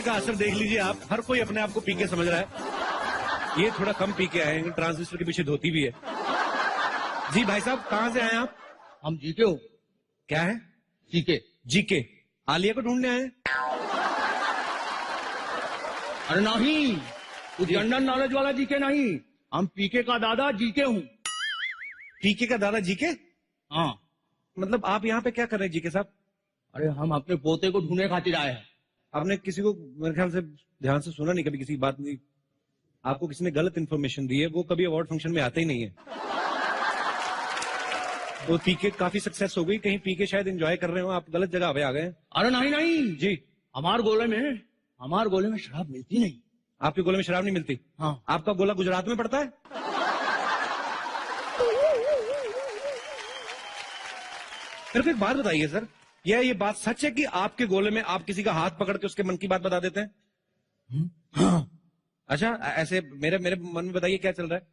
का असर देख लीजिए आप, हर कोई अपने आप को पीके समझ रहा है। ये थोड़ा कम पीके आए हैं, ट्रांजिस्टर के पीछे धोती भी है। जी भाई साहब, कहाँ से आए आप? हम जीके हो। क्या है? जीके। जीके? आलिया को ढूंढने आए हैं? अरे नहीं, वो जनरल नॉलेज वाला जीके नहीं, हम पीके का दादा जीके हूँ। पीके का दादा जीके? हाँ। मतलब आप यहाँ पे क्या कर रहे हैं जीके साहब? अरे हम अपने पोते को ढूंढने खातिर आए हैं। आपने किसी को मेरे ख्याल से ध्यान से सुना नहीं, कभी किसी की बात नहीं, आपको किसी ने गलत इन्फॉर्मेशन दी है। वो कभी अवार्ड फंक्शन में आते ही नहीं है। तो पीके काफी सक्सेस हो गई, कहीं पीके शायद एंजॉय कर रहे हो, आप गलत जगह पे आ गए। अरे नहीं नहीं जी, हमारे गोले में शराब मिलती नहीं। आपके गोले में शराब नहीं मिलती? हाँ। आपका गोला गुजरात में पड़ता है? मेरे को एक बात बताइए सर, ये बात सच है कि आपके गोले में आप किसी का हाथ पकड़ के उसके मन की बात बता देते हैं? हाँ। अच्छा, ऐसे मेरे मन में बताइए क्या चल रहा है?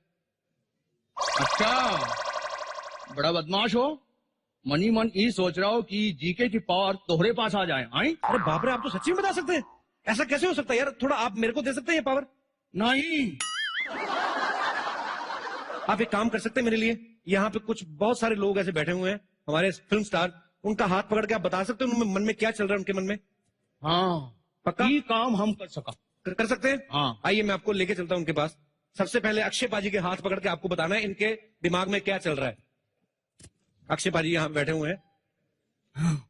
अच्छा, बड़ा बदमाश हो। मनी मन ये सोच रहा हो कि जीके की पावर तोहरे पास आ जाए। आई? अरे बाप रे, आप तो सच्ची में बता सकते हैं? ऐसा कैसे हो सकता है यार? थोड़ा आप मेरे को दे सकते हैं ये पावर? नहीं। आप एक काम कर सकते हैं मेरे लिए? यहाँ पे कुछ बहुत सारे लोग ऐसे बैठे हुए हैं, हमारे फिल्म स्टार, उनका हाथ पकड़ के आप बता सकते हैं उनके मन में क्या चल रहा है? उनके मन में? हाँ, पक्का? ये काम हम कर सका। कर सकते हैं? हाँ। आइए मैं आपको लेके चलता हूं उनके पास। सबसे पहले अक्षय पाजी के हाथ पकड़ के आपको बताना है इनके दिमाग में क्या चल रहा है। अक्षय पाजी यहाँ बैठे हुए हैं। हाँ।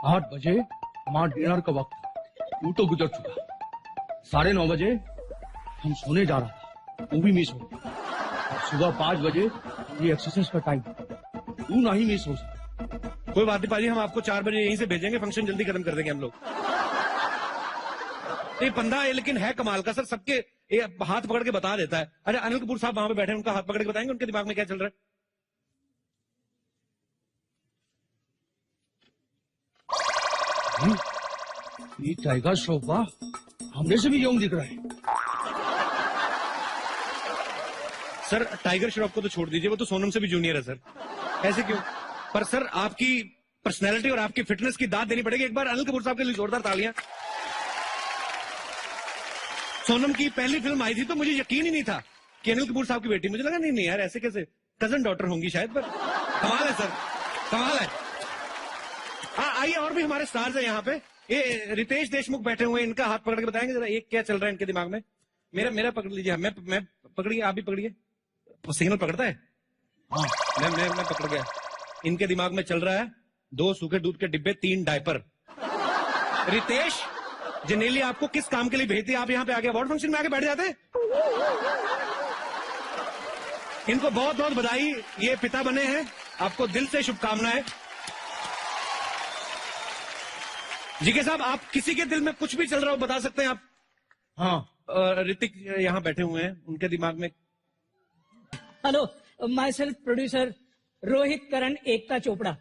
8 बजे हमारा डिनर का वक्त, वो तो गुजर चुका। 9:30 बजे हम सोने जा रहा था, वो भी मिस हो गया। और सुबह 5 बजे ये एक्सरसाइज का टाइम, वो नहीं मिस हो सकता। कोई बात नहीं पाजी, हम आपको 4 बजे यहीं से भेजेंगे, फंक्शन जल्दी खत्म कर देंगे हम लोग। ये बंदा है लेकिन है कमाल का सर, सबके हाथ पकड़ के बता देता है। अरे अनिल कपूर साहब वहां पे बैठे हैं, उनका हाथ पकड़ के बताएंगे उनके दिमाग में क्या चल रहा है? ये टाइगर श्रॉफ हमने से भी यंग दिख रहा है। सर टाइगर श्रॉफ को तो छोड़ दीजिए, वो तो सोनम से भी जूनियर है सर। ऐसे क्यों? पर सर आपकी पर्सनैलिटी और आपकी फिटनेस की दाद देनी पड़ेगी। एक बार अनिल कपूर साहब के लिए जोरदार तालियां। सोनम की पहली फिल्म आई थी तो मुझे यकीन ही नहीं था कि अनिल कपूर साहब की बेटी, मुझे लगा नहीं यार ऐसे कैसे, कजन डॉटर होंगी शायद, पर कमाल है सर, कमाल है। आइए, और भी हमारे स्टार्स हैं यहाँ पे। ये रितेश देशमुख बैठे हुए हैं, इनका हाथ पकड़ के बताएंगे जरा ये क्या चल रहा है इनके दिमाग में। मेरा पकड़ लीजिए, मैं पकड़िए, आप भी पकड़िए। सिग्नल पकड़ता है? हाँ, मैं पकड़ गया। इनके दिमाग में चल रहा है 2 सूखे दूध के डिब्बे, 3 डायपर। रितेश जनेली आपको किस काम के लिए भेजती है? आप यहाँ पे आगे अवार्ड फंक्शन में आके बैठ जाते हैं। इनको बहुत बहुत बधाई, ये पिता बने हैं, आपको दिल से शुभकामनाएं। जीके साहब, आप किसी के दिल में कुछ भी चल रहा हो बता सकते हैं आप? हाँ। ऋतिक यहाँ बैठे हुए हैं, उनके दिमाग में? Hello, myself producer Rohit Karan Ekta Chopra.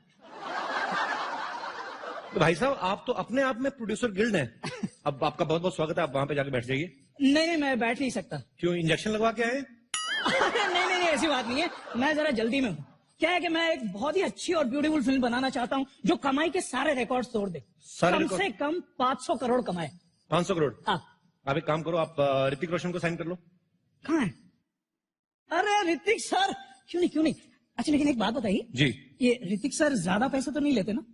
तो भाई साहब आप तो अपने आप में प्रोड्यूसर गिल्ड हैं। अब आपका बहुत बहुत स्वागत है, आप वहां पे जाके बैठ जाइए। नहीं, मैं बैठ नहीं सकता। क्यों, इंजेक्शन लगवा के आए? नहीं, ऐसी बात नहीं है, मैं जरा जल्दी में हूँ। क्या है कि मैं एक बहुत ही अच्छी और ब्यूटीफुल फिल्म बनाना चाहता हूँ जो कमाई के सारे रिकॉर्ड तोड़ दे। कम से कम 500 करोड़ कमाए। 500 करोड़? हाँ। आप एक काम करो, आप ऋतिक रोशन को साइन कर लो। कहाँ है? अरे ऋतिक सर, क्यों नहीं। अच्छा लेकिन एक बात बताइए जी, ये ऋतिक सर ज्यादा पैसे तो नहीं लेते ना?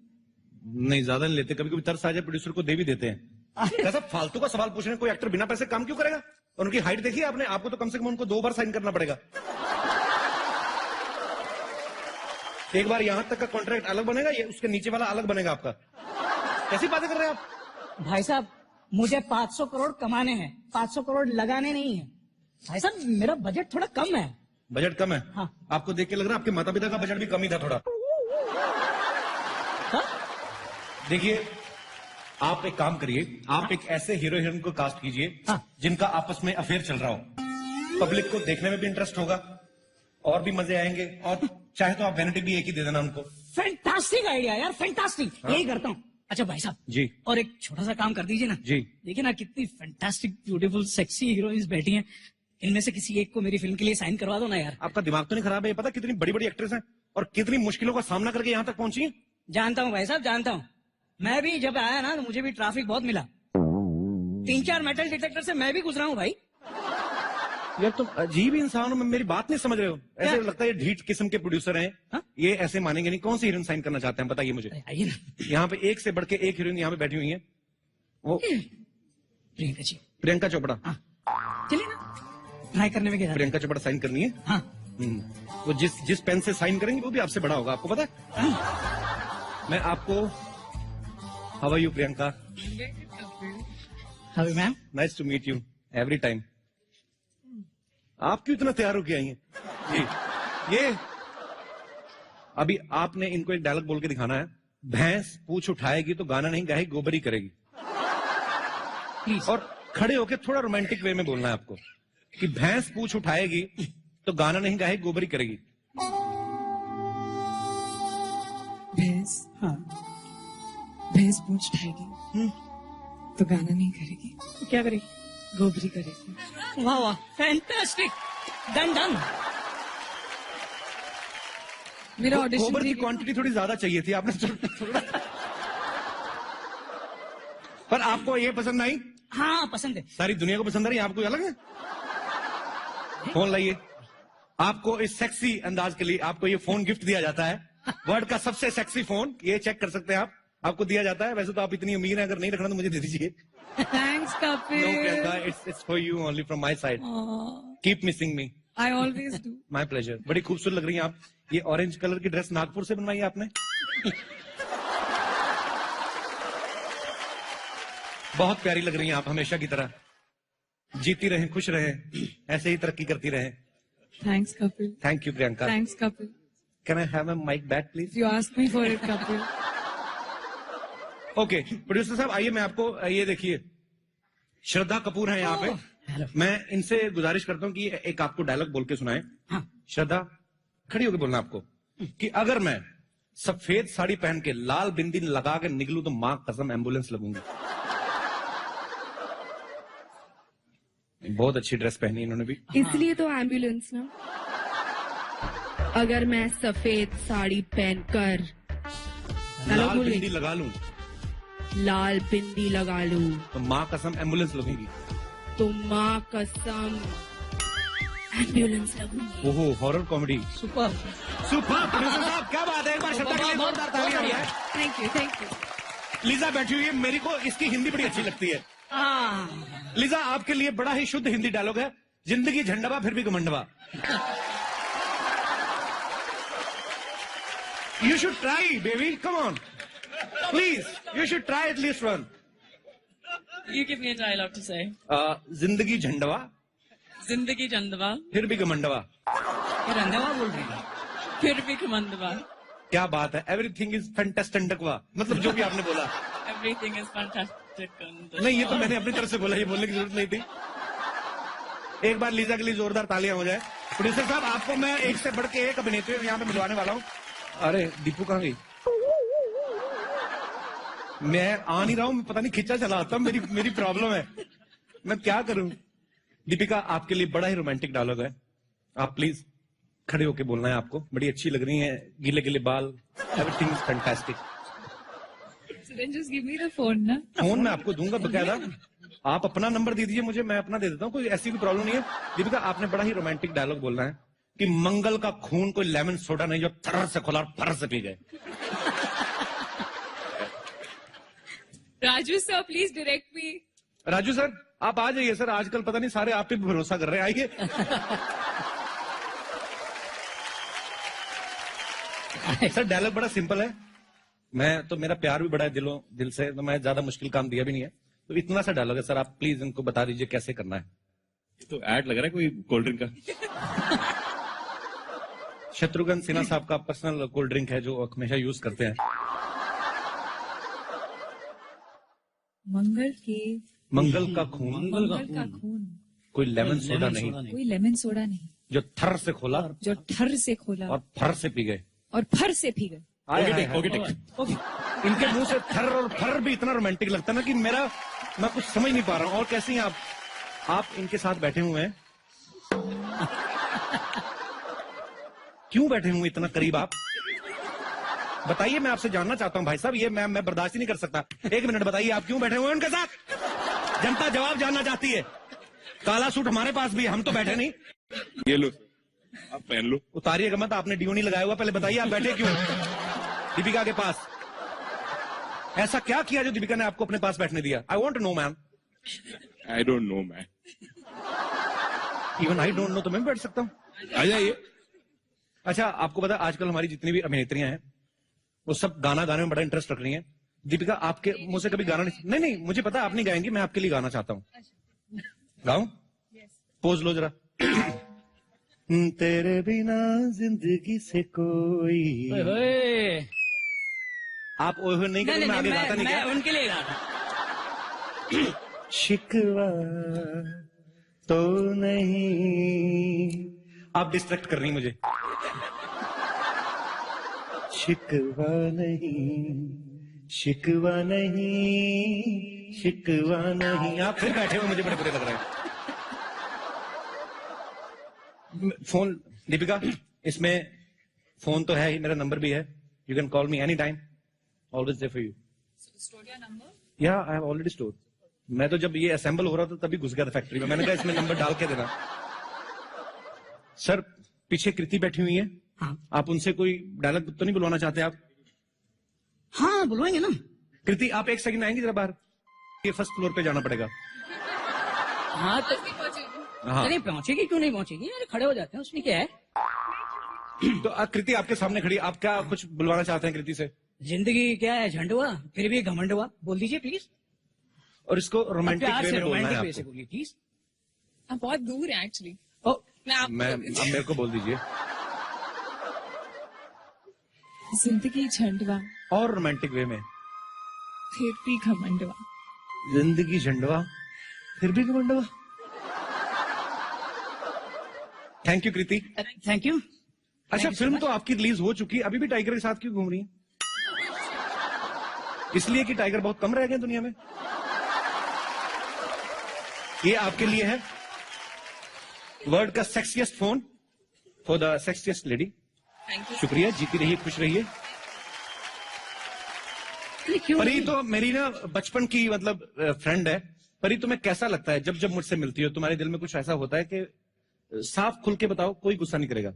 नहीं ज्यादा नहीं लेते, कभी कभी तरस आ जाए प्रोड्यूसर को दे भी देते हैं। कैसा फालतू का सवाल पूछ रहे हैं? कोई एक्टर बिना पैसे काम क्यों करेगा? और उनकी हाइट देखिए आपने, आपको तो कम से कम उनको 2 बार साइन करना पड़ेगा। एक बार यहां तक का कॉन्ट्रैक्ट अलग बनेगा, ये उसके नीचे वाला अलग बनेगा आपका। कैसी बातें कर रहे हैं आप? भाई साहब मुझे 500 करोड़ कमाने हैं, 500 करोड़ लगाने नहीं है। भाई साहब मेरा बजट थोड़ा कम है। बजट कम है? हाँ। आपको देख के लग रहा है आपके माता पिता का बजट भी कम ही था थोड़ा। हाँ? देखिए, आप एक काम करिए, आप एक ऐसे हीरो हीरोइन को कास्ट कीजिए हाँ। जिनका आपस में अफेयर चल रहा हो। पब्लिक को देखने में भी इंटरेस्ट होगा और भी मजे आएंगे, और चाहे तो आप वैनिटी भी एक ही दे देना उनको। फैंटास्टिक आइडिया यार, फैंटास्टिक। हाँ। यही करता हूँ। अच्छा भाई साहब जी, और एक छोटा सा काम कर दीजिए ना। जी। देखिए ना कितनी फैंटास्टिक ब्यूटीफुल सेक्सी हीरोइंस बैठी हैं, इनमें से किसी एक को मेरी फिल्म के लिए साइन करवा दो ना यार। आपका दिमाग तो नहीं खराब है? ये पता कितनी बड़ी बड़ी एक्ट्रेस हैं और कितनी मुश्किलों का सामना करके यहाँ तक पहुंची हैं? जानता हूँ भाई साहब, जानता हूँ। मैं भी जब आया ना तो मुझे भी ट्रैफिक बहुत मिला। 3-4 मेटल डिटेक्टर से मैं भी गुजरा हूँ भाई। यार तुम अजीब इंसान हो, मेरी बात नहीं समझ रहे हो। ऐसे क्या? लगता है ये ढीठ किस्म के प्रोड्यूसर हैं। हाँ? ये ऐसे मानेंगे नहीं। कौन सी हीरोइन साइन करना चाहते हैं बताइए मुझे। आइए ना। यहाँ पे एक से बढ़ के एक हीरोइन यहाँ पे बैठी हुई है। वो प्रियंका जी। प्रियंका चोपड़ा। हाँ चलिए ना, ट्राई करने में क्या जाता है? प्रियंका चोपड़ा साइन करनी है। हाँ वो जिस पेन से साइन करेंगे वो भी आपसे बड़ा होगा, आपको पता है। मैं आपको how are you Priyanka, how ma'am. Nice to meet you every time. आप क्यों इतना तैयार होके आई हैं? ये अभी आपने इनको एक डायलॉग बोल के दिखाना है। भैंस पूछ उठाएगी तो गाना नहीं गाएगी, गोबरी करेगी। प्लीज। और खड़े होके थोड़ा रोमांटिक वे में बोलना है आपको कि भैंस पूछ उठाएगी तो गाना नहीं गाएगी, गोबरी करेगी। भैंस हाँ भैंस पूछ उठाएगी तो गाना नहीं करेगी, तो क्या करेगी? गोबरी करेगी। वाह वाह, फैंटास्टिक, डन डन। मेरा ऑडिशन गोबर की क्वांटिटी थोड़ी ज्यादा चाहिए थी, आपने थोड़ा। पर आपको ये पसंद आई? हाँ पसंद है। सारी दुनिया को पसंद आ रही है, आपको अलग है? फोन लाइए। आपको इस सेक्सी अंदाज के लिए आपको ये फोन गिफ्ट दिया जाता है। वर्ल्ड का सबसे सेक्सी फोन, ये चेक कर सकते हैं आप, आपको दिया जाता है। वैसे तो आप इतनी अमीर हैं, अगर नहीं रखना तो मुझे दे दीजिए। Thanks No, Kapil. Priyanka, it's for you only from my side. Keep missing me. I always do. My pleasure. बड़ी खूबसूरत लग रही हैं आप। ये ऑरेंज कलर की ड्रेस नागपुर से बनवाई है आपने? बहुत प्यारी लग रही हैं आप, हमेशा की तरह। जीती रहें, खुश रहें, ऐसे ही तरक्की करती रहें। Thanks Kapil. Thank you Priyanka. Thanks Kapil. Can I have a mic back please? You ask me for it Kapil. Okay producer साहब आइए, मैं आपको ये देखिए, श्रद्धा कपूर है यहाँ पे। मैं इनसे गुजारिश करता हूँ कि एक आपको डायलॉग बोल के सुनाएं। हाँ श्रद्धा, खड़ी होकर बोलना आपको कि अगर मैं सफेद साड़ी पहन के लाल बिंदी लगा के निकलूं तो मां कसम एम्बुलेंस लगूंगी। बहुत अच्छी ड्रेस पहनी इन्होंने भी। इसलिए तो एम्बुलेंस ना। अगर मैं सफेद साड़ी पहनकर लाल बिंदी लगा लूं लाल बिंदी लगा लूं तो मां कसम एम्बुलेंस लगेगी। तो माँ कसम एम्बुलेंस लगूंगी। ओहो, horror comedy. Super. Super producer साहब, क्या बात है। एक बार श्रद्धा के लिए जोरदार तालियां हो जाए। Thank you thank you. Lisa बैठी हुई है, मेरे को इसकी हिंदी बड़ी अच्छी लगती है। हाँ लीजा, आपके लिए बड़ा ही शुद्ध हिंदी डायलॉग है। जिंदगी झंडवा फिर भी घमंडवा। You should try baby, come on please, you should try at least one. You give me a dialogue to say. जिंदगी झंडवा Zindagi Jandava, फिर भी घमंडवा। ये रंधवा बोल रही है। फिर भी Kamandava. क्या बात है, एवरीथिंग इज फैंटास्टिकवा, मतलब जो भी आपने बोला। Everything is fantastic. And नहीं, ये तो मैंने अपनी तरफ से बोला, ये बोलने की जरूरत नहीं थी। एक बार लीजा के लिए जोरदार तालियां हो जाए। प्रोड्यूसर साहब, आपको मैं एक से बढ़ के एक अभिनेत्री यहाँ पे मिलवाने वाला हूँ। अरे दीपू कहाँ गई? मैं आ नहीं रहा हूँ, पता नहीं खिंचा चला आता, मेरी प्रॉब्लम है, मैं क्या करूं। दीपिका, आपके लिए बड़ा ही रोमांटिक डायलॉग है, आप प्लीज खड़े होके बोलना है आपको। बड़ी अच्छी लग रही हैं, गीले गीले बाल, everything is fantastic. So then just give me the phone ना। फोन मैं आपको दूंगा बकायदा, आप अपना नंबर दे दीजिए मुझे, मैं अपना दे देता हूँ, कोई ऐसी भी प्रॉब्लम नहीं है। दीपिका, आपने बड़ा ही रोमांटिक डायलॉग बोलना है कि मंगल का खून कोई लेमन सोडा नहीं जो थर्र से खोला और फर्र से पी गए। Raju sir please direct me. Raju sir, आप आ जाइए सर, आजकल पता नहीं सारे आप पे भरोसा कर रहे हैं, आइए। सर डायलॉग बड़ा सिंपल है, मैं तो, मेरा प्यार भी बड़ा है दिल से, तो मैं ज्यादा मुश्किल काम दिया भी नहीं है, तो इतना सा डायलॉग है सर, आप प्लीज इनको बता दीजिए कैसे करना है। तो ऐड लग रहा है कोई कोल्ड ड्रिंक का। शत्रुघ्न सिन्हा साहब का पर्सनल कोल्ड ड्रिंक है जो हमेशा यूज करते हैं। मंगल का खून का खून कोई लेमन सोडा नहीं कोई लेमन सोडा नहीं जो थर से खोला जो ठर से खोला और फर से पी गए। और फर से पी गए। इनके मुंह से थर और फर भी इतना रोमांटिक लगता है ना कि मैं कुछ समझ नहीं पा रहा हूँ। और कैसी हैं आप इनके साथ बैठे हुए हैं, क्यों बैठे हुए इतना करीब आप? बताइए, मैं आपसे जानना चाहता हूँ भाई साहब, ये मैं बर्दाश्त ही नहीं कर सकता। एक मिनट बताइए, आप क्यों बैठे हुए हैं उनके साथ? जनता जवाब जानना चाहती है। काला सूट हमारे पास भी है, हम तो बैठे नहीं। ये लो आप पहन लो। उतारिएगा मत, आपने डियो नहीं लगाया हुआ। पहले बताइए आप बैठे क्यों दीपिका के पास? ऐसा क्या किया जो दीपिका ने आपको अपने पास बैठने दिया? I want no ma'am. I don't know man. Even I don't know तो मैं भी बैठ सकता हूँ। आ जाइए। अच्छा, आपको पता है आजकल हमारी जितनी भी अभिनेत्रियां हैं वो सब गाना गाने में बड़ा इंटरेस्ट रख रही हैं। दीपिका, आपके मुंह से कभी गाना नहीं, मुझे पता है आप नहीं गाएंगी, मैं आपके लिए गाना चाहता हूँ। गाऊं? पोज लो जरा। तेरे बिना जिंदगी से कोई। ओए, आप ओए होए नहीं करेंगे, मैं आगे गाता नहीं मैं क्या? उनके लिए गा रहा हूं। शिकवा तो नहीं, आप डिस्ट्रैक्ट कर रही हैं मुझे। शिकवा नहीं, शिकवा नहीं, शिकवा नहीं। आप फिर बैठे हुए मुझे बड़े बुरे लग रहे हैं। फोन दीपिका, इसमें फोन तो है ही, मेरा नंबर भी है। You can call me any time, always there for you. Yeah I have already store. मैं तो जब ये असेंबल हो रहा था तभी घुस गया था फैक्ट्री में। मैंने कहा इसमें नंबर डाल के देना। सर, पीछे कृति बैठी हुई है। हाँ आप उनसे कोई डायलॉग तो नहीं बुलवाना चाहते आप? हाँ, बुलवाएंगे ना। कृति, आप एक सेकंड आएंगी जरा बाहर? ये फर्स्ट फ्लोर पे जाना पड़ेगा। हाँ तो हाँ अरे पहुंचेगी, क्यों नहीं पहुंचेगी? अरे खड़े हो जाते हैं, उसमें क्या है? तो कृति आपके सामने खड़ी, आप क्या कुछ बुलवाना चाहते हैं कृति से? जिंदगी क्या है, झंड हुआ फिर भी घमंड हुआ। बोल दीजिए प्लीज, और इसको रोमांटिक प्यार वे से में बोलना है रोमांटिक वे से आपको। बोलिए प्लीज। आप बहुत दूर है एक्चुअली। ओ, मैं आपको मैं अब मेरे को बोल दीजिए। जिंदगी झंडवा और रोमांटिक वे में। फिर भी घमंडवा। जिंदगी झंडवा फिर भी घमंडवा। Thank you Kriti. Thank you. अच्छा, फिल्म तो आपकी रिलीज हो चुकी है, अभी भी टाइगर के साथ क्यों घूम रही है? इसलिए कि टाइगर बहुत कम रह गए दुनिया में। ये आपके लिए है वर्ल्ड का sexiest phone for the sexiest lady. Thank you. शुक्रिया, जीती रहिए, खुश रहिए। क्यों? परी तो मेरी ना बचपन की मतलब फ्रेंड है। परी, तुम्हें कैसा लगता है जब जब मुझसे मिलती हो? तुम्हारे दिल में कुछ ऐसा होता है कि साफ खुल के बताओ, कोई गुस्सा नहीं करेगा?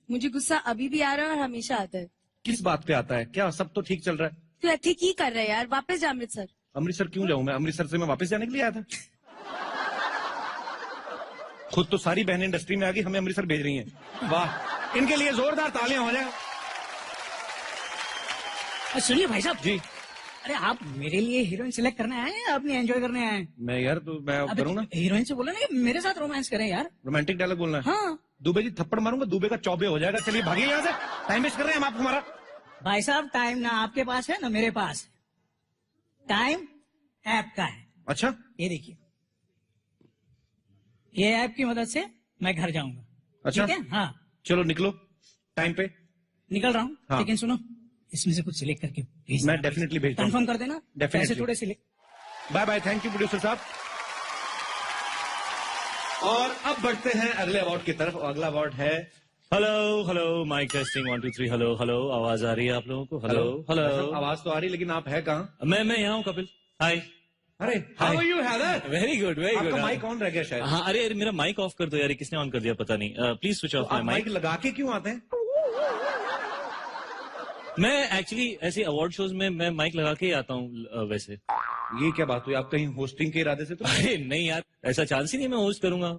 मुझे गुस्सा अभी भी आ रहा है और हमेशा आता है। किस बात पे आता है? क्या सब तो ठीक चल रहा है? तो ठीक ही कर रहा है यार, वापस जा अमृतसर। अमृतसर क्यों जाऊं मैं? अमृतसर से मैं वापस जाने के लिए आया था। खुद तो सारी बहनें इंडस्ट्री में आ गई, हमें अमृतसर भेज रही हैं। वाह, इनके लिए जोरदार तालियां हो जाए। सुनिए भाई साहब जी। अरे आप मेरे लिए हीरोइन सिलेक्ट करने आए हैं, अपनी एंजॉय करने आए हैं? मैं यार तो मैं अबे करूँ ना, हीरोइन से बोला ना कि मेरे साथ रोमांस करें यार। रोमांटिक डायलॉग बोलना है। हाँ दुबे जी थप्पड़ मारूंगा, दुबे का चौबे हो जाएगा। चलिए भागिए यहाँ से, टाइम वेस्ट कर रहे हैं हम आपको हमारा। भाई साहब, टाइम ना आपके पास है ना मेरे पास है। टाइम ऐप का है। अच्छा, ये देखिए, ये ऐप की मदद से मैं घर जाऊंगा। अच्छा। ठीक है? हाँ, चलो निकलो टाइम पे। निकल रहा हूँ। हाँ। लेकिन सुनो, इसमें से कुछ सिलेक्ट करके भेजना। मैं डेफिनेटली भेजता हूँ। कंफर्म कर देना। Definitely. पैसे थोड़े select. Bye bye, thank you producer साहब। और अब बढ़ते हैं अगले अवार्ड की तरफ। अगला अवार्ड है hello hello, mic testing 1 2 3। Hello hello, आवाज आ रही है आप लोगों को? Hello hello. आवाज तो आ रही, लेकिन आप है कहाँ? मैं यहाँ हूँ कपिल। हाय। अरे how are you Haider? Very good very good. आपका माइक ऑन रह गया शायद। हाँ, अरे मेरा माइक ऑफ कर दो यार, ये किसने ऑन कर दिया पता नहीं। प्लीज स्विच ऑफ आप माय माइक माइक। लगा के क्यों आते हैं? मैं एक्चुअली ऐसे अवार्ड शोज में मैं माइक लगा के ही आता हूँ वैसे। ये क्या बात हुई? आप कहीं होस्टिंग के इरादे से तो? अरे नहीं यार, ऐसा चांस ही नहीं मैं होस्ट करूंगा।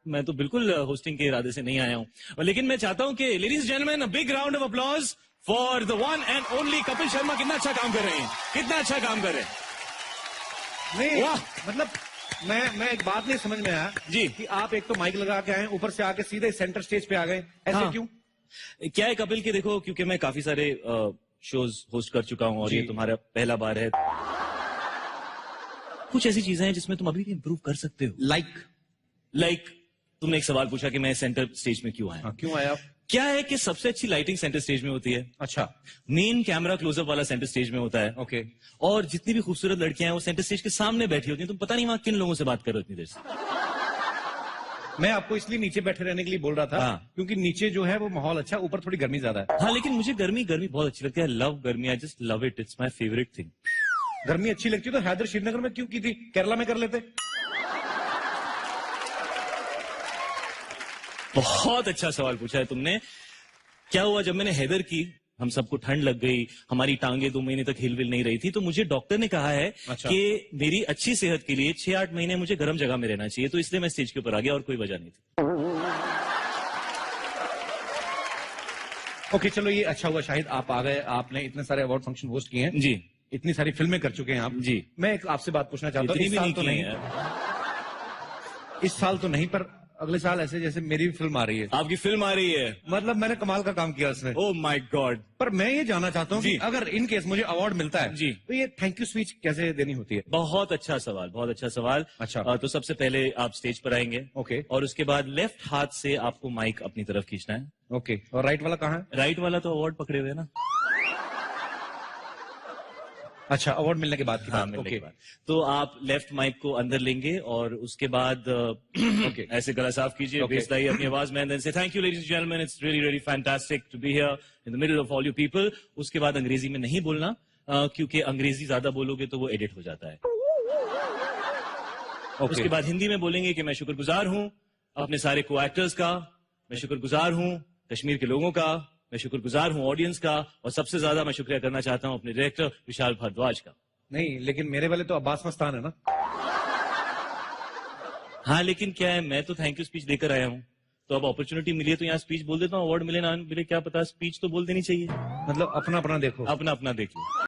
मैं तो बिल्कुल होस्टिंग के इरादे से नहीं आया हूँ। लेकिन मैं चाहता हूँ कि ladies gentleman, a big round of applause for the one and only Kapil Sharma. कितना अच्छा काम कर रहे हैं, कितना अच्छा काम कर रहे हैं। नहीं, वाह। मतलब मैं एक बात नहीं समझ में आया जी। कि आप एक तो माइक लगा के आए, ऊपर से आके सीधे सेंटर स्टेज पे आ गए, ऐसे हाँ। क्यों? क्या है कपिल की, देखो क्योंकि मैं काफी सारे शोज होस्ट कर चुका हूँ और जी। ये तुम्हारा पहला बार है। कुछ ऐसी चीजें हैं जिसमें तुम अभी भी इम्प्रूव कर सकते हो। लाइक तुमने एक सवाल पूछा कि मैं सेंटर स्टेज में क्यों आया। हाँ, क्यों आया आप? क्या है कि सबसे अच्छी लाइटिंग सेंटर स्टेज में होती है। अच्छा, मेन कैमरा क्लोजअप वाला सेंटर स्टेज में होता है। ओके। और जितनी भी खूबसूरत लड़कियां हैं वो सेंटर स्टेज के सामने बैठी होती हैं। तुम पता नहीं वहां किन लोगों से बात कर रहे हो इतनी देर से। मैं आपको इसलिए नीचे बैठे रहने के लिए बोल रहा था हाँ। क्योंकि नीचे जो है वो माहौल अच्छा, ऊपर थोड़ी गर्मी ज्यादा है। हाँ, लेकिन मुझे गर्मी बहुत अच्छी लगती है। आई लव गर्मी, I just love it, it's my favourite thing. गर्मी अच्छी लगती है तो हैदर श्रीनगर में क्यों की थी, केरला में कर लेते। बहुत अच्छा सवाल पूछा है तुमने। क्या हुआ जब मैंने हैदर की, हम सबको ठंड लग गई, हमारी टांगे 2 महीने तक हिलविल नहीं रही थी, तो मुझे डॉक्टर ने कहा है अच्छा। कि मेरी अच्छी सेहत के लिए 6-8 महीने मुझे गर्म जगह में रहना चाहिए, तो इसलिए मैं स्टेज के ऊपर आ गया और कोई वजह नहीं थी। ओके चलो, ये अच्छा हुआ शाहिद आप आ गए, आपने इतने सारे अवार्ड फंक्शन होस्ट किए हैं, जी, इतनी सारी फिल्में कर चुके हैं आप। जी। मैं एक आपसे बात पूछना चाहता हूँ, इतनी इस भी साल नहीं तो की नहीं, है। इस साल तो नहीं, पर अगले साल ऐसे जैसे मेरी भी फिल्म आ रही है, आपकी फिल्म आ रही है। मतलब मैंने कमाल का काम किया उसमें। Oh my God. पर मैं ये जानना चाहता हूँ कि जी। अगर इन केस मुझे अवार्ड मिलता है जी। तो ये थैंक यू स्पीच कैसे देनी होती है? बहुत अच्छा सवाल, बहुत अच्छा सवाल। अच्छा। तो सबसे पहले आप स्टेज पर आएंगे, ओके। और उसके बाद लेफ्ट हाथ से आपको माइक अपनी तरफ खींचना है। ओके, और राइट वाला कहाँ है? राइट वाला तो अवार्ड पकड़े हुए है ना। अच्छा, अवार्ड मिलने के बाद की हाँ, बात। मिलने ओके के बाद। तो आप लेफ्ट माइक को अंदर लेंगे और उसके बाद ओके। ऐसे गला साफ कीजिए, Okay. बेस लाइए अपनी आवाज में, देन से thank you ladies and gentlemen, it's really really fantastic to be here in the middle of all you people. उसके बाद अंग्रेजी में नहीं बोलना, क्योंकि अंग्रेजी ज्यादा बोलोगे तो वो एडिट हो जाता है। उसके बाद हिंदी में बोलेंगे कि मैं शुक्रगुजार हूं अपने सारे को एक्टर्स का, मैं शुक्रगुजार हूं कश्मीर के लोगों का, मैं शुक्रगुजार हूं ऑडियंस का, और सबसे ज्यादा मैं शुक्रिया करना चाहता हूं अपने डायरेक्टर विशाल भारद्वाज का। नहीं, लेकिन मेरे वाले तो अब्बास मस्तान है ना। हाँ, लेकिन क्या है, मैं तो थैंक यू स्पीच देकर आया हूँ, तो अब अपॉर्चुनिटी मिली है तो यहाँ स्पीच बोल देता हूँ। अवार्ड मिले ना मिले क्या पता, स्पीच तो बोल देनी चाहिए। मतलब अपना अपना देखो। अपना अपना देखिए।